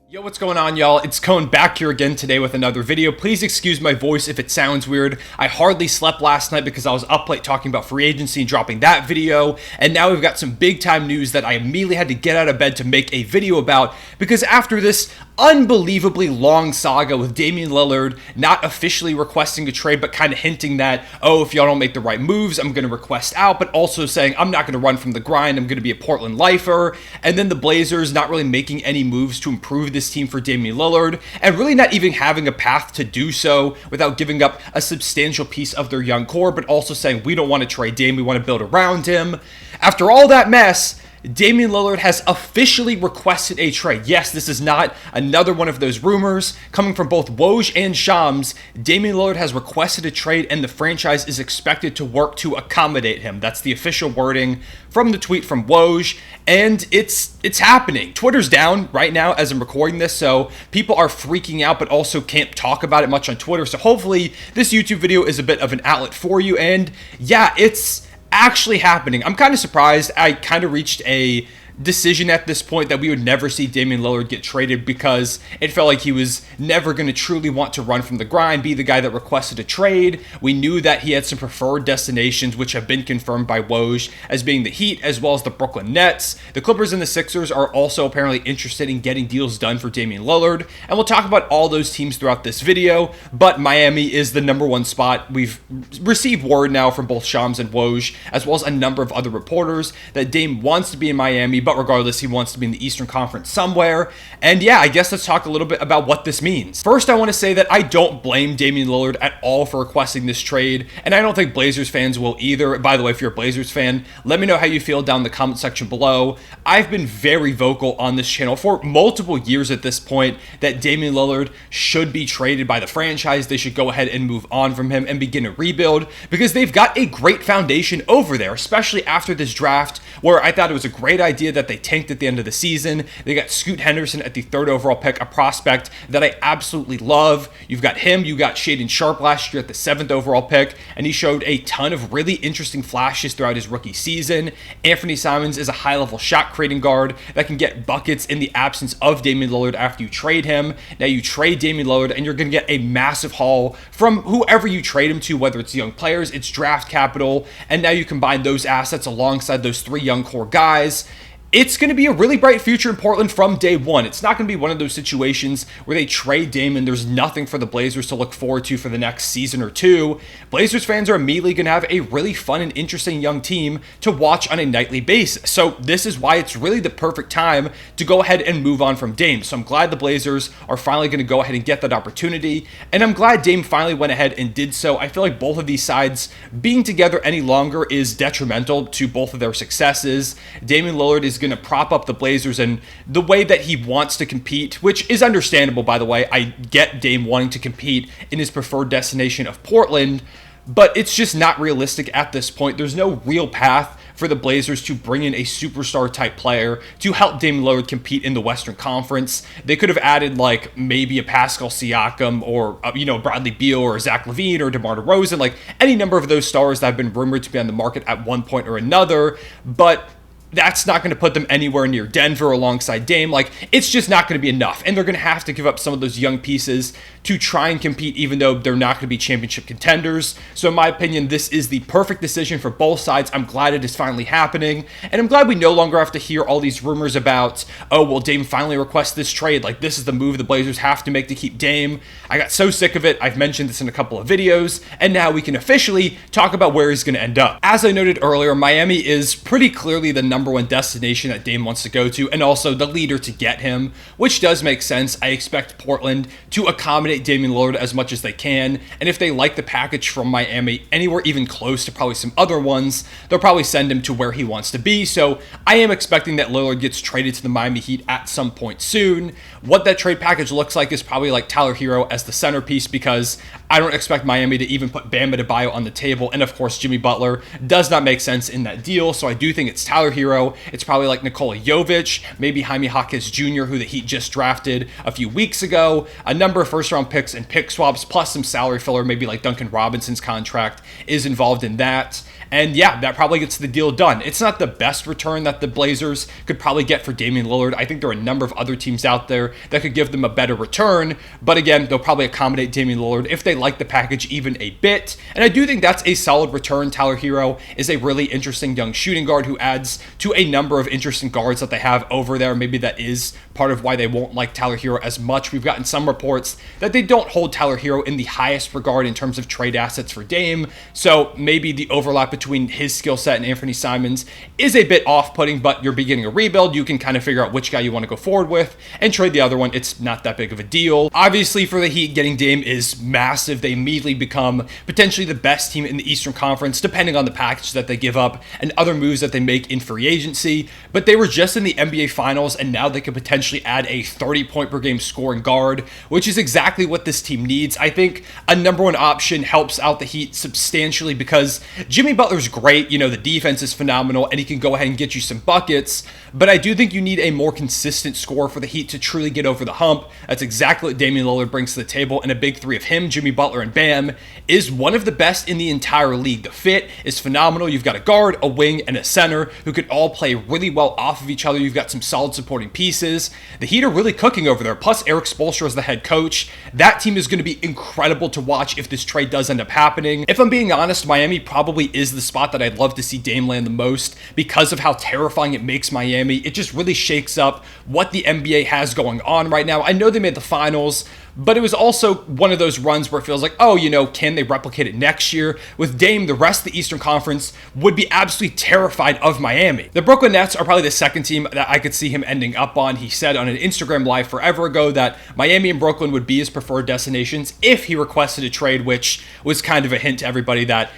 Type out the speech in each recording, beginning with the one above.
Yo, what's going on, y'all? It's Cone back here again today with another video. Please excuse my voice if it sounds weird. I hardly slept last night because I was up late talking about free agency and dropping that video, and now we've got some big time news that I immediately had to get out of bed to make a video about, because after this unbelievably long saga with Damian Lillard not officially requesting a trade, but kind of hinting that, oh, if y'all don't make the right moves, I'm going to request out, but also saying I'm not going to run from the grind, I'm going to be a Portland lifer, and then the Blazers not really making any moves to improve this team for Damian Lillard, and really not even having a path to do so without giving up a substantial piece of their young core, but also saying we don't want to trade Dame, we want to build around him. After all that mess, Damian Lillard has officially requested a trade. Yes, this is not another one of those rumors. Coming from both Woj and Shams, Damian Lillard has requested a trade and the franchise is expected to work to accommodate him. That's the official wording from the tweet from Woj, and it's happening. Twitter's down right now as I'm recording this, so people are freaking out but also can't talk about it much on Twitter. So hopefully this YouTube video is a bit of an outlet for you, and yeah, it's actually happening. I'm kind of surprised. I kind of reached a decision at this point that we would never see Damian Lillard get traded because it felt like he was never going to truly want to run from the grind, be the guy that requested a trade. We knew that he had some preferred destinations, which have been confirmed by Woj as being the Heat as well as the Brooklyn Nets. The Clippers and the Sixers are also apparently interested in getting deals done for Damian Lillard, and we'll talk about all those teams throughout this video, but Miami is the number one spot. We've received word now from both Shams and Woj, as well as a number of other reporters, that Dame wants to be in Miami, but regardless, he wants to be in the Eastern Conference somewhere. And yeah, I guess let's talk a little bit about what this means. First, I want to say that I don't blame Damian Lillard at all for requesting this trade, and I don't think Blazers fans will either. By the way, if you're a Blazers fan, let me know how you feel down in the comment section below. I've been very vocal on this channel for multiple years at this point that Damian Lillard should be traded by the franchise. They should go ahead and move on from him and begin a rebuild because they've got a great foundation over there, especially after this draft where I thought it was a great idea that they tanked at the end of the season. They got Scoot Henderson at the 3rd overall pick, a prospect that I absolutely love. You've got him, you got Shaedon Sharpe last year at the 7th overall pick, and he showed a ton of really interesting flashes throughout his rookie season. Anthony Simons is a high-level shot-creating guard that can get buckets in the absence of Damian Lillard after you trade him. Now you trade Damian Lillard, and you're going to get a massive haul from whoever you trade him to, whether it's young players, it's draft capital, and now you combine those assets alongside those 3 young core guys. It's going to be a really bright future in Portland from day one. It's not going to be one of those situations where they trade Dame and there's nothing for the Blazers to look forward to for the next season or two. Blazers fans are immediately going to have a really fun and interesting young team to watch on a nightly basis. So this is why it's really the perfect time to go ahead and move on from Dame. So I'm glad the Blazers are finally going to go ahead and get that opportunity. And I'm glad Dame finally went ahead and did so. I feel like both of these sides being together any longer is detrimental to both of their successes. Damian Lillard is going to prop up the Blazers and the way that he wants to compete, which is understandable, by the way. I get Dame wanting to compete in his preferred destination of Portland, but it's just not realistic at this point. There's no real path for the Blazers to bring in a superstar type player to help Damian Lillard compete in the Western Conference. They could have added like maybe a Pascal Siakam or Bradley Beal or Zach LaVine or DeMar DeRozan, like any number of those stars that have been rumored to be on the market at one point or another, but that's not going to put them anywhere near Denver alongside Dame. Like, it's just not going to be enough. And they're going to have to give up some of those young pieces to try and compete, even though they're not going to be championship contenders. So in my opinion, this is the perfect decision for both sides. I'm glad it is finally happening. And I'm glad we no longer have to hear all these rumors about, oh, well, Dame finally requests this trade. Like, this is the move the Blazers have to make to keep Dame. I got so sick of it. I've mentioned this in a couple of videos. And now we can officially talk about where he's going to end up. As I noted earlier, Miami is pretty clearly the number one destination that Dame wants to go to, and also the leader to get him, which does make sense. I expect Portland to accommodate Damian Lillard as much as they can, and if they like the package from Miami anywhere even close to probably some other ones, they'll probably send him to where he wants to be. So I am expecting that Lillard gets traded to the Miami Heat at some point soon. What that trade package looks like is probably like Tyler Hero as the centerpiece, because I don't expect Miami to even put Bam Adebayo on the table. And of course, Jimmy Butler does not make sense in that deal. So I do think it's Tyler Hero. It's probably like Nikola Jovic, maybe Jaime Jaquez Jr., who the Heat just drafted a few weeks ago. A number of first-round picks and pick swaps, plus some salary filler, maybe like Duncan Robinson's contract is involved in that. And yeah, that probably gets the deal done. It's not the best return that the Blazers could probably get for Damian Lillard. I think there are a number of other teams out there that could give them a better return. But again, they'll probably accommodate Damian Lillard if they like the package even a bit. And I do think that's a solid return. Tyler Hero is a really interesting young shooting guard who adds to a number of interesting guards that they have over there. Maybe that is part of why they won't like Tyler Hero as much. We've gotten some reports that they don't hold Tyler Hero in the highest regard in terms of trade assets for Dame. So maybe the overlap between his skill set and Anthony Simons is a bit off-putting, but you're beginning a rebuild. You can kind of figure out which guy you want to go forward with and trade the other one. It's not that big of a deal. Obviously, for the Heat, getting Dame is massive. They immediately become potentially the best team in the Eastern Conference, depending on the package that they give up and other moves that they make in free agency. But they were just in the NBA Finals, and now they could potentially add a 30-point-per-game scoring guard, which is exactly what this team needs. I think a number one option helps out the Heat substantially because Jimmy Butler's great. You know, the defense is phenomenal and he can go ahead and get you some buckets, but I do think you need a more consistent scorer for the Heat to truly get over the hump. That's exactly what Damian Lillard brings to the table, and a big three of him, Jimmy Butler, and Bam is one of the best in the entire league. The fit is phenomenal. You've got a guard, a wing, and a center who could all play really well off of each other. You've got some solid supporting pieces. The Heat are really cooking over there, plus Eric Spoelstra is the head coach. That team is going to be incredible to watch if this trade does end up happening. If I'm being honest, Miami probably is the spot that I'd love to see Dame land the most because of how terrifying it makes Miami. It just really shakes up what the NBA has going on right now. I know they made the finals, but it was also one of those runs where it feels like, oh, you know, can they replicate it next year? With Dame, the rest of the Eastern Conference would be absolutely terrified of Miami. The Brooklyn Nets are probably the second team that I could see him ending up on. He said on an Instagram live forever ago that Miami and Brooklyn would be his preferred destinations if he requested a trade, which was kind of a hint to everybody that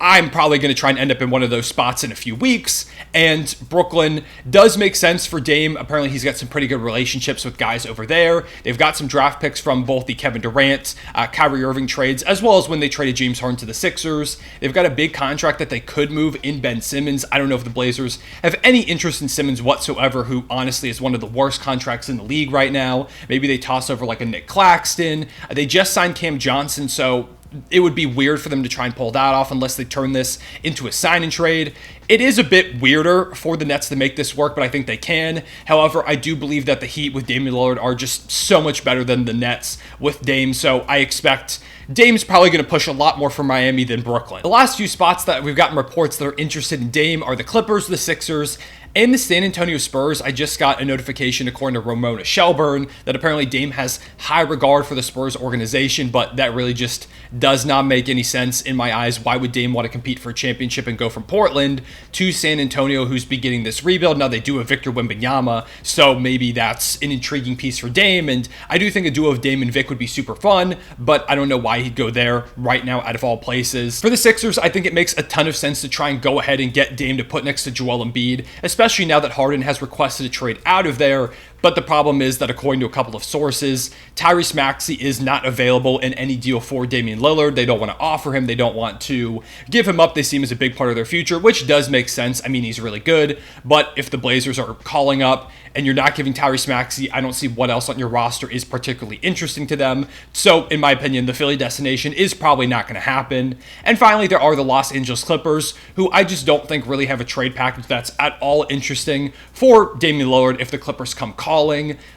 I'm probably going to try and end up in one of those spots in a few weeks, and Brooklyn does make sense for Dame. Apparently, he's got some pretty good relationships with guys over there. They've got some draft picks from both the Kevin Durant, Kyrie Irving trades, as well as when they traded James Harden to the Sixers. They've got a big contract that they could move in Ben Simmons. I don't know if the Blazers have any interest in Simmons whatsoever, who honestly is one of the worst contracts in the league right now. Maybe they toss over like a Nick Claxton. They just signed Cam Johnson, so it would be weird for them to try and pull that off unless they turn this into a sign and trade. It is a bit weirder for the Nets to make this work, but I think they can. However, I do believe that the Heat with Damian Lillard are just so much better than the Nets with Dame, so I expect Dame's probably going to push a lot more for Miami than Brooklyn. The last few spots that we've gotten reports that are interested in Dame are the Clippers, the Sixers, and the San Antonio Spurs. I just got a notification, according to Ramona Shelburne, that apparently Dame has high regard for the Spurs organization, but that really just does not make any sense in my eyes. Why would Dame want to compete for a championship and go from Portland to San Antonio, who's beginning this rebuild? Now, they do have Victor Wembanyama, so maybe that's an intriguing piece for Dame, and I do think a duo of Dame and Vic would be super fun, but I don't know why he'd go there right now out of all places. For the Sixers, I think it makes a ton of sense to try and go ahead and get Dame to put next to Joel Embiid, especially now that Harden has requested a trade out of there. But the problem is that according to a couple of sources, Tyrese Maxey is not available in any deal for Damian Lillard. They don't want to offer him. They don't want to give him up. They see him as a big part of their future, which does make sense. I mean, he's really good. But if the Blazers are calling up and you're not giving Tyrese Maxey, I don't see what else on your roster is particularly interesting to them. So, in my opinion, the Philly destination is probably not going to happen. And finally, there are the Los Angeles Clippers, who I just don't think really have a trade package that's at all interesting for Damian Lillard if the Clippers come calling.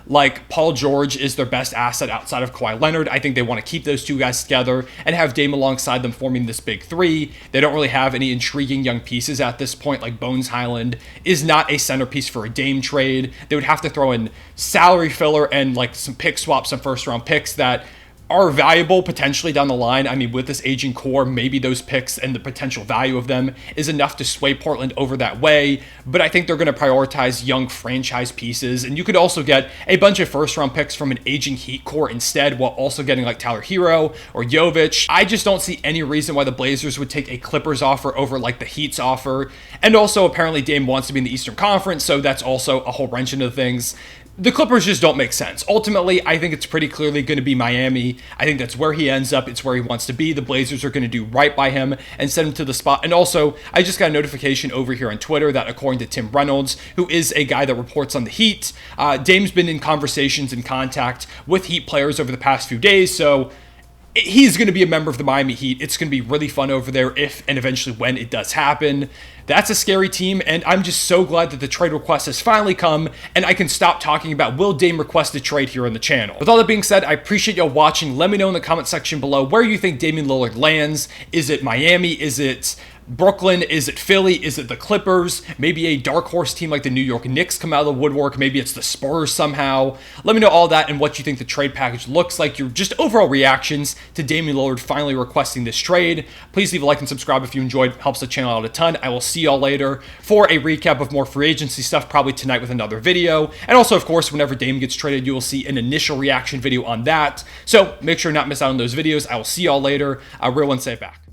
Like, Paul George is their best asset outside of Kawhi Leonard. I think they want to keep those two guys together and have Dame alongside them forming this big three. They don't really have any intriguing young pieces at this point. Like, Bones Highland is not a centerpiece for a Dame trade. They would have to throw in salary filler and like some pick swaps, some first round picks that are valuable potentially down the line. I mean, with this aging core, maybe those picks and the potential value of them is enough to sway Portland over that way. But I think they're going to prioritize young franchise pieces. And you could also get a bunch of first round picks from an aging Heat core instead, while also getting like Tyler Hero or Jovic. I just don't see any reason why the Blazers would take a Clippers offer over like the Heat's offer. And also apparently Dame wants to be in the Eastern Conference, so that's also a whole wrench into things. the Clippers just don't make sense. Ultimately, I think it's pretty clearly going to be Miami. I think that's where he ends up. It's where he wants to be. The Blazers are going to do right by him and send him to the spot. And also, I just got a notification over here on Twitter that according to Tim Reynolds, who is a guy that reports on the Heat, Dame's been in conversations and contact with Heat players over the past few days. So he's going to be a member of the Miami Heat. It's going to be really fun over there if and eventually when it does happen. That's a scary team, and I'm just so glad that the trade request has finally come, and I can stop talking about will Dame request a trade here on the channel. With all that being said, I appreciate y'all watching. Let me know in the comment section below where you think Damian Lillard lands. Is it Miami? Is it Brooklyn? Is it Philly? Is it the Clippers? Maybe a dark horse team like the New York Knicks come out of the woodwork. Maybe it's the Spurs somehow. Let me know all that and what you think the trade package looks like. Your just overall reactions to Damian Lillard finally requesting this trade. Please leave a like and subscribe if you enjoyed. It helps the channel out a ton. I will see y'all later for a recap of more free agency stuff, probably tonight with another video. And also, of course, whenever Dame gets traded, you will see an initial reaction video on that. So make sure not to miss out on those videos. I will see y'all later. Real one, safe back.